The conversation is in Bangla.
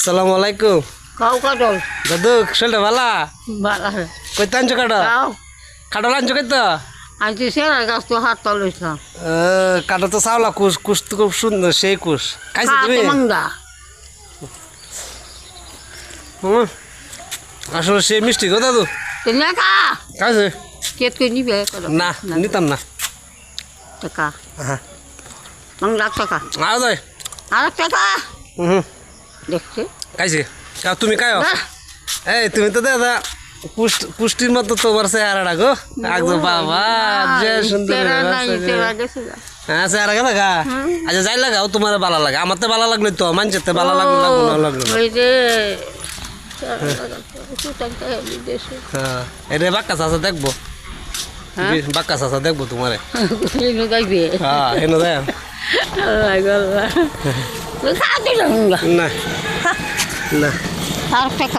সালাম আলাইকুম কাউ কাটল দাদু শরীরটা ভালা বালা কইতে আনছো কাটা কাউ কাটা আনছো কইতো আনছি সেরা গাছ তো হাত তলাইছিলাম কাটা তো চাওলা কুশ কুশ তো খুব সুন্দর সেই কুশ খাইছো তুমি মাংদা হুম, আসলে সে মিষ্টি গো দাদু তুমি কা খাইছে কেত কই নিবে না নিতাম না টাকা হ্যাঁ মাংদা টাকা আর যাই আর টাকা হুম দেখছি খাইছে তুমি খাও বাহ, এই তুমি তো দাদা পুষ্টির মতো তোমার চেহারাটা গো একদম বাবা যে সুন্দর তেরা নাই তেরা গেছে গা। হ্যাঁ চেহারা গেছে গা আচ্ছা যাই লাগাও তোমার ভালো লাগে আমার তো ভালো লাগলো তো মানুষের তো ভালো লাগলো লাগলো না লাগলো না ওই যে হ্যাঁ এটা বাক্কা চাষা দেখবো বাক্কা চাষা দেখবো তোমারে গাইবে হ্যাঁ এনে দেয় আল্লাহ আল্লাহ খা দিলাম না না আর টাকা